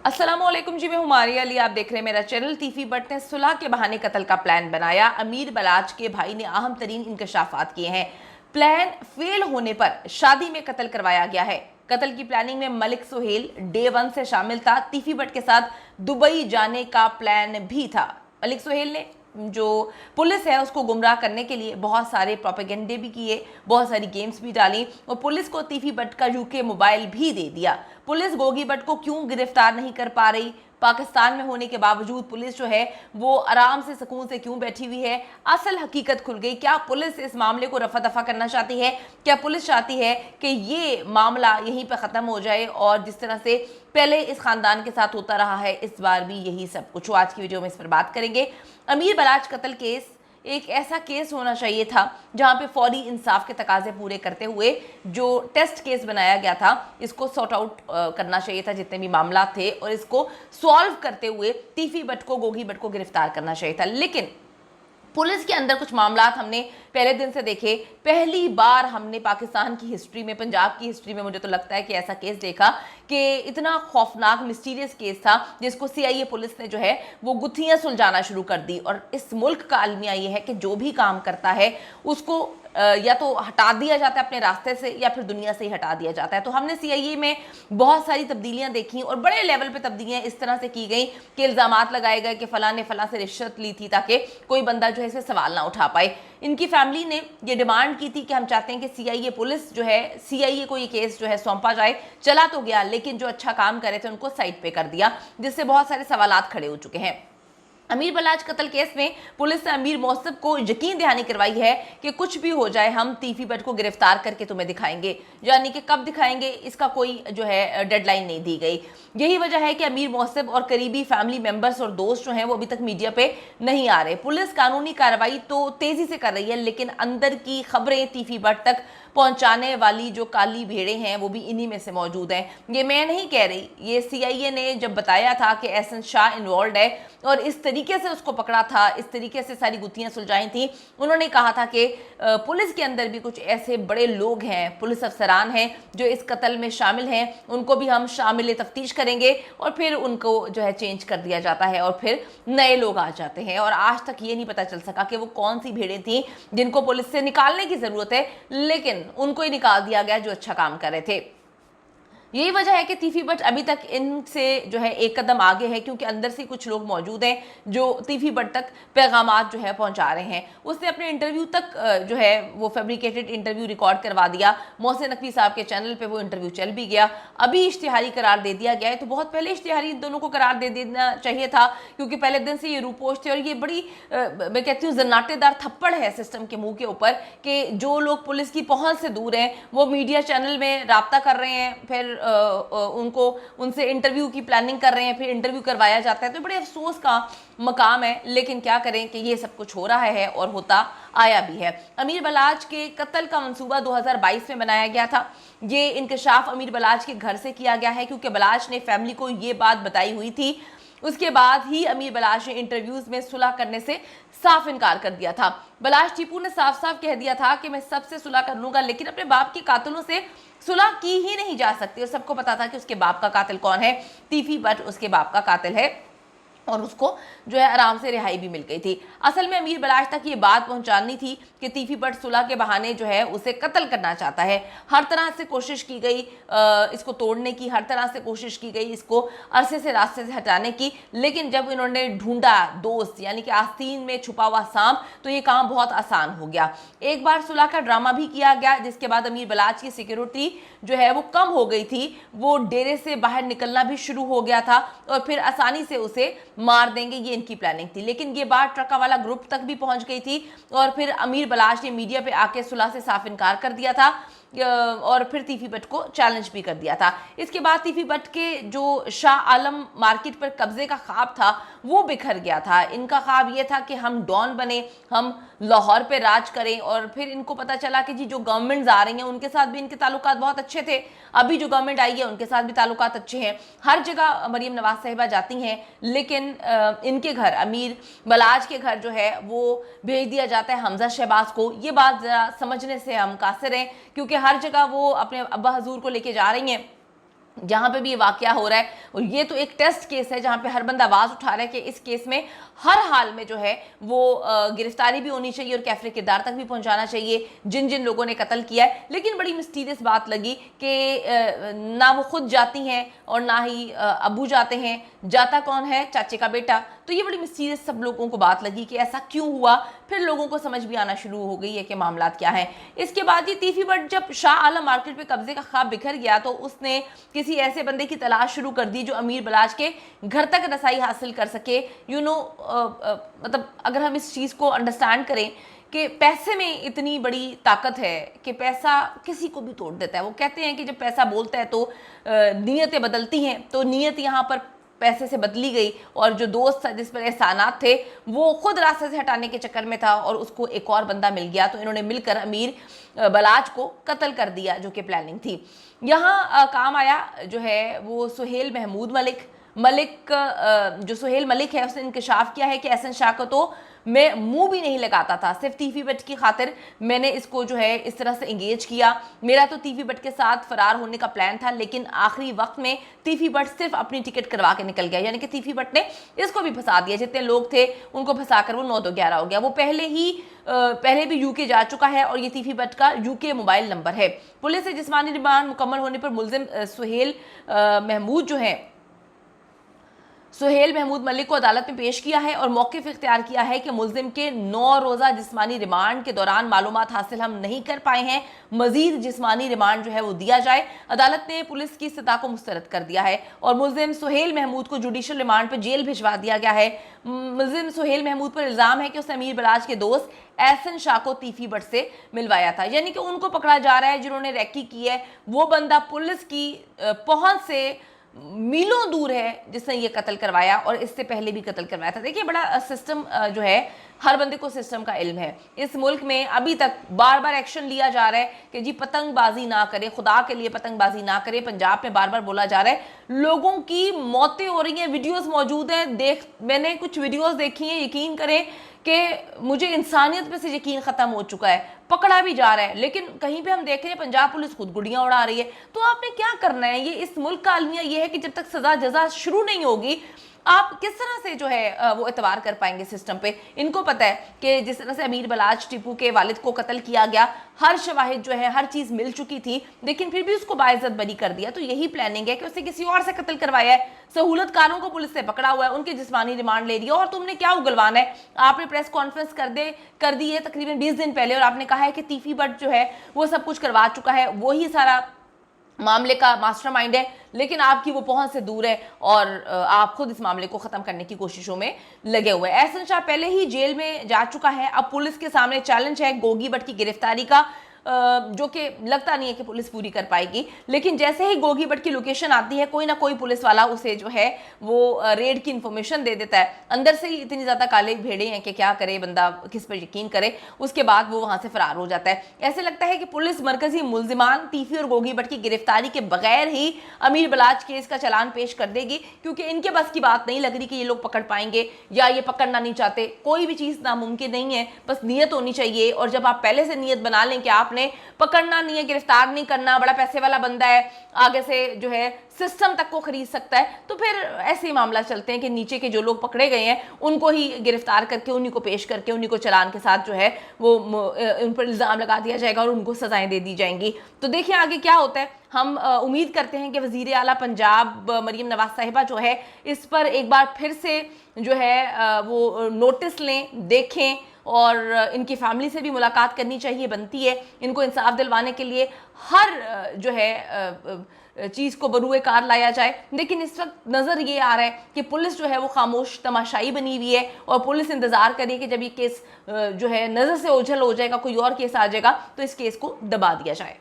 अस्सलामुअलैकुम जी, मैं हुमारिया अली। आप देख रहे हैं मेरा चैनल। तीफी बट ने सुलह के बहाने कत्ल का प्लान बनाया। अमीर बलाच के भाई ने अहम तरीन इंकशाफात किए हैं। प्लान फेल होने पर शादी में कत्ल करवाया गया है। कत्ल की प्लानिंग में मलिक सुहेल डे 1 से शामिल था। तीफी बट के साथ दुबई जाने का प्लान भी था। मलिक सुहेल ने जो पुलिस है उसको गुमराह करने के लिए बहुत सारे प्रोपेगेंडे भी किए, बहुत सारी गेम्स भी डाली और पुलिस को तीफी बट का यूके मोबाइल भी दे दिया। पुलिस गोगी बट को क्यों गिरफ्तार नहीं कर पा रही? पाकिस्तान में होने के बावजूद पुलिस जो है वो आराम से सुकून से क्यों बैठी हुई है? असल हकीकत खुल गई। क्या पुलिस इस मामले को रफा दफा करना चाहती है? क्या पुलिस चाहती है कि ये मामला यहीं पर ख़त्म हो जाए और जिस तरह से पहले इस खानदान के साथ होता रहा है इस बार भी यही सब कुछ हो? आज की वीडियो में इस पर बात करेंगे। अमीर बलाच कत्ल केस एक ऐसा केस होना चाहिए था जहां पे फौरी इंसाफ के तकाजे पूरे करते हुए जो टेस्ट केस बनाया गया था इसको सॉर्ट आउट करना चाहिए था, जितने भी मामला थे, और इसको सॉल्व करते हुए तीफी बट को, गोगी बट को गिरफ्तार करना चाहिए था। लेकिन पुलिस के अंदर कुछ मामलात हमने पहले दिन से देखे। पहली बार हमने पाकिस्तान की हिस्ट्री में, पंजाब की हिस्ट्री में मुझे तो लगता है कि ऐसा केस देखा कि इतना खौफनाक मिस्टीरियस केस था जिसको सीआईए पुलिस ने जो है वो गुत्थियां सुलझाना शुरू कर दी। और इस मुल्क का अलमिया ये है कि जो भी काम करता है उसको या तो हटा दिया जाता है अपने रास्ते से या फिर दुनिया से ही हटा दिया जाता है। तो हमने सीआईए में बहुत सारी तब्दीलियां देखी और बड़े लेवल पे तब्दीलियां इस तरह से की गई कि इल्जामात लगाए गए कि फलां ने फलां से रिश्वत ली थी ताकि कोई बंदा जो है इसे सवाल ना उठा पाए। इनकी फैमिली ने ये डिमांड की थी कि हम चाहते हैं कि सीआईए पुलिस जो है, सीआईए को ये केस जो है सौंपा जाए। चला तो गया लेकिन जो अच्छा काम करे थे उनको साइड पे कर दिया, जिससे बहुत सारे सवालात खड़े हो चुके हैं। अमीर बलाच कत्ल केस में पुलिस ने अमीर मौसफ को यकीन दहानी करवाई है कि कुछ भी हो जाए हम तीफी बट को गिरफ्तार करके तुम्हें दिखाएंगे, यानी कि कब दिखाएंगे इसका कोई जो है डेडलाइन नहीं दी गई। यही वजह है कि अमीर मौसफ और करीबी फैमिली मेंबर्स और दोस्त जो हैं वो अभी तक मीडिया पे नहीं आ रहे। पुलिस कानूनी कार्रवाई तो तेजी से कर रही है लेकिन अंदर की खबरें तीफी बट तक पहुंचाने वाली जो काली भेड़े हैं वो भी इन्हीं में से मौजूद हैं। ये मैं नहीं कह रही, ये सीआईए ने जब बताया था कि एहसन शाह इन्वॉल्व है और इस तरीके से उसको पकड़ा था, इस तरीके से सारी गुत्थियां सुलझाई थी, उन्होंने कहा था कि पुलिस के अंदर भी कुछ ऐसे बड़े लोग हैं, पुलिस अफसरान हैं जो इस कत्ल में शामिल हैं, उनको भी हम शामिल तफ्तीश करेंगे और फिर उनको जो है चेंज कर दिया जाता है और फिर नए लोग आ जाते हैं। और आज तक ये नहीं पता चल सका कि वो कौन सी भेड़ें थी जिनको पुलिस से निकालने की जरूरत है, लेकिन उनको ही निकाल दिया गया जो अच्छा काम कर रहे थे। यही वजह है कि तीफी बट अभी तक इनसे जो है एक कदम आगे है, क्योंकि अंदर से कुछ लोग मौजूद हैं जो तीफी बट तक पैगामात जो है पहुंचा रहे हैं। उसने अपने इंटरव्यू तक जो है वो फैब्रिकेटेड इंटरव्यू रिकॉर्ड करवा दिया। मोहसिन नकवी साहब के चैनल पे वो इंटरव्यू चल भी गया। अभी इश्तिहारी करार दे दिया गया है, तो बहुत पहले इश्तिहारी दोनों को करार दे देना चाहिए था, क्योंकि पहले दिन से ये रूपोश थे। और ये बड़ी मैं कहती हूँ जन्नाटेदार थप्पड़ है सिस्टम के मुंह के ऊपर कि जो लोग पुलिस की पहुंच से दूर हैं वो मीडिया चैनल में राब्ता कर रहे हैं, फिर उनको उनसे इंटरव्यू की प्लानिंग कर रहे हैं, फिर इंटरव्यू करवाया जाता है। तो बड़े अफसोस का मकाम है, लेकिन क्या करें कि ये सब कुछ हो रहा है और होता आया भी है। अमीर बलाच के कत्ल का मंसूबा 2022 में बनाया गया था। ये इंकशाफ अमीर बलाच के घर से किया गया है क्योंकि बलाच ने फैमिली को ये बात बताई हुई थी। उसके बाद ही अमीर बलाच ने इंटरव्यूज में सुलह करने से साफ इनकार कर दिया था। बलाच टीपू ने साफ साफ कह दिया था कि मैं सबसे सुलह कर लूंगा, लेकिन अपने बाप के कातिलों से सुलह की ही नहीं जा सकती। और सबको पता था कि उसके बाप का कातिल कौन है, तीफी बट उसके बाप का कातिल है और उसको जो है आराम से रिहाई भी मिल गई थी। असल में अमीर बलाच तक ये बात पहुंचानी थी कि तीफी बट सुलह के बहाने जो है उसे कत्ल करना चाहता है। हर तरह से कोशिश की गई इसको तोड़ने की, हर तरह से कोशिश की गई इसको अरसे से रास्ते से हटाने की, लेकिन जब इन्होंने ढूंढा दोस्त, यानी कि आस्तीन में छुपा हुआ सांप, तो ये काम बहुत आसान हो गया। एक बार सुलह का ड्रामा भी किया गया जिसके बाद अमीर बलाच की सिक्योरिटी जो है वो कम हो गई थी, वो डेरे से बाहर निकलना भी शुरू हो गया था और फिर आसानी से उसे मार देंगे, ये इनकी प्लानिंग थी। लेकिन ये बात ट्रका वाला ग्रुप तक भी पहुंच गई थी और फिर अमीर बलाच ने मीडिया पे आके सुलह से साफ इनकार कर दिया था और फिर तीफी बट को चैलेंज भी कर दिया था। इसके बाद तीफी बट के जो शाह आलम मार्केट पर कब्जे का ख्वाब था वो बिखर गया था। इनका ख्वाब ये था कि हम डॉन बने, हम लाहौर पे राज करें। और फिर इनको पता चला कि जी जो गवर्नमेंट्स आ रही हैं उनके साथ भी इनके ताल्लुकात बहुत अच्छे थे, अभी जो गवर्नमेंट आई है उनके साथ भी ताल्लुकात अच्छे हैं। हर जगह मरीम नवाज साहिबा जाती हैं, लेकिन इनके घर, अमीर बलाच के घर जो है वो भेज दिया जाता है हमजा शहबाज को। ये बात जरा समझने से हम कासिर हैं, क्योंकि हर जगह वो अपने अब्बा हजूर को लेके जा रही हैं जहां पे भी ये वाकया हो रहा है, और ये तो एक टेस्ट केस है जहां पे हर बंदा आवाज उठा रहा है कि इस केस में हर हाल में जो है वो गिरफ्तारी भी होनी चाहिए और कैफरे किरदार तक भी पहुंचाना चाहिए जिन जिन लोगों ने कत्ल किया है। लेकिन बड़ी मिस्टीरियस बात लगी कि ना वो खुद जाती हैं और ना ही अबू जाते हैं, जाता कौन है? चाचे का बेटा। तो ये बड़ी मिस्टीरियस सब लोगों को बात लगी कि ऐसा क्यों हुआ। फिर लोगों को समझ भी आना शुरू हो गई है कि मामला क्या है। इसके बाद ये तीफी बट जब शाह आलम मार्केट पे कब्जे का ख्वाब बिखर गया तो उसने किसी ऐसे बंदे की तलाश शुरू कर दी जो अमीर बलाच के घर तक रसाई हासिल कर सके। मतलब अगर हम इस चीज़ को अंडरस्टैंड करें कि पैसे में इतनी बड़ी ताकत है कि पैसा किसी को भी तोड़ देता है। वो कहते हैं कि जब पैसा बोलता है तो नीयतें बदलती हैं, तो नीयत यहाँ पर पैसे से बदली गई और जो दोस्त था जिस पर एहसानात थे वो खुद रास्ते से हटाने के चक्कर में था और उसको एक और बंदा मिल गया, तो इन्होंने मिलकर अमीर बलाच को कत्ल कर दिया जो कि प्लानिंग थी। यहाँ काम आया जो है वो सुहेल महमूद मलिक जो सुहेल मलिक है उसने इंकशाफ किया है कि एहसन शाह को तो मैं मुंह भी नहीं लगाता था, सिर्फ तीफी बट की खातिर मैंने इसको जो है इस तरह से इंगेज किया। मेरा तो तीफी बट के साथ फरार होने का प्लान था, लेकिन आखिरी वक्त में तीफी बट सिर्फ अपनी टिकट करवा के निकल गया, यानी कि तीफी बट ने इसको भी फंसा दिया। जितने लोग थे उनको फंसाकर वो 9-11 हो गया। वो पहले भी यूके जा चुका है और ये तीफी बट का यूके मोबाइल नंबर है। पुलिस से जिस्मानी रिमांड मुकम्मल होने पर मुलजिम सुहेल महमूद मलिक को अदालत में पेश किया है और मौक़िफ़ इख्तियार किया है कि मुल्जिम के 9 रोज़ा जिस्मानी रिमांड के दौरान मालूमात हासिल हम नहीं कर पाए हैं, मजीद जिस्मानी रिमांड जो है वो दिया जाए। अदालत ने पुलिस की इस्तदा को मुस्तरद कर दिया है और मुल्जिम सुहेल महमूद को जुडिशल रिमांड पर जेल भिजवा दिया गया है। मुल्जिम सुहेल महमूद पर इल्ज़ाम है कि उसने अमीर बलाच के दोस्त एहसन शाह को तीफी बट से मिलवाया था, यानी कि उनको पकड़ा जा रहा है जिन्होंने रैकी की है। वो बंदा पुलिस की पहुंच से मीलों दूर है जिसने ये कत्ल करवाया और इससे पहले भी कत्ल करवाया था। देखिए बड़ा सिस्टम जो है, हर बंदे को सिस्टम का इल्म है। इस मुल्क में अभी तक बार बार एक्शन लिया जा रहा है कि जी पतंगबाजी ना करें, खुदा के लिए पतंगबाजी ना करें। पंजाब में बार बार बोला जा रहा है, लोगों की मौतें हो रही हैं, वीडियोस मौजूद हैं। मैंने कुछ वीडियोस देखी हैं, यकीन करें कि मुझे इंसानियत पे से यकीन ख़त्म हो चुका है। पकड़ा भी जा रहा है, लेकिन कहीं पे हम देख रहे हैं पंजाब पुलिस खुद गुड़ियां उड़ा रही है। तो आपने क्या करना है? ये इस मुल्क का अलमिया ये है कि जब तक सजा जजा शुरू नहीं होगी आप किस तरह से जो है वो एतबार कर पाएंगे सिस्टम पे। इनको पता है कि जिस तरह से अमीर बलाच टिप्पू के वालिद को कत्ल किया गया, हर शवाहिद जो है हर चीज़ मिल चुकी थी, लेकिन फिर भी उसको बाइज्जत बरी कर दिया। तो यही प्लानिंग है कि उसने किसी और से कत्ल करवाया है, सहूलतकारों को पुलिस से पकड़ा हुआ है, उनके जिस्मानी रिमांड ले लिया और तुमने क्या उगलवाना है। आपने प्रेस कॉन्फ्रेंस कर दी है तकरीबन 20 दिन पहले और आपने कहा है कि तीफी बट जो है वो सब कुछ करवा चुका है, वही सारा मामले का मास्टरमाइंड है, लेकिन आपकी वो पहुंच से दूर है और आप खुद इस मामले को ख़त्म करने की कोशिशों में लगे हुए हैं। एहसन शाह पहले ही जेल में जा चुका है। अब पुलिस के सामने चैलेंज है गोगी बट की गिरफ्तारी का, जो कि लगता नहीं है कि पुलिस पूरी कर पाएगी। लेकिन जैसे ही गोगी बट की लोकेशन आती है, कोई ना कोई पुलिस वाला उसे जो है वो रेड की इंफॉर्मेशन दे देता है। अंदर से ही इतनी ज़्यादा काले भेड़े हैं कि क्या करे बंदा, किस पर यकीन करे। उसके बाद वो वहाँ से फरार हो जाता है। ऐसे लगता है कि पुलिस मरकजी मुल्जिमान तीफी और गोगी बट की गिरफ्तारी के बगैर ही अमीर बलाच केस का चालान पेश कर देगी, क्योंकि इनके बस की बात नहीं लग रही कि ये लोग पकड़ पाएंगे या ये पकड़ना नहीं चाहते। कोई भी चीज़ नामुमकिन नहीं है, बस नीयत होनी चाहिए। और जब आप पहले से नीयत बना लें कि आपने पकड़ना नहीं है, गिरफ्तार नहीं करना, बड़ा पैसे वाला बंदा है, आगे से जो है सिस्टम तक को खरीद सकता है, तो फिर ऐसे ही मामला चलते हैं कि नीचे के जो लोग पकड़े गए हैं उनको ही गिरफ्तार करके उन्हीं को पेश करके उन्हीं को चालान के साथ जो है वो उन पर इल्ज़ाम लगा दिया जाएगा और उनको सजाएं दे दी जाएंगी। तो देखिए आगे क्या होता है। हम उम्मीद करते हैं कि वज़ीर आला पंजाब मरीम नवाज साहिबा जो है इस पर एक बार फिर से जो है वो नोटिस लें, देखें और इनकी फैमिली से भी मुलाकात करनी चाहिए, बनती है। इनको इंसाफ दिलवाने के लिए हर जो है चीज़ को बरूए कार लाया जाए। लेकिन इस वक्त नज़र ये आ रहा है कि पुलिस जो है वो खामोश तमाशाई बनी हुई है और पुलिस इंतज़ार करिए कि जब ये केस जो है नज़र से ओझल हो जाएगा, कोई और केस आ जाएगा तो इस केस को दबा दिया जाए।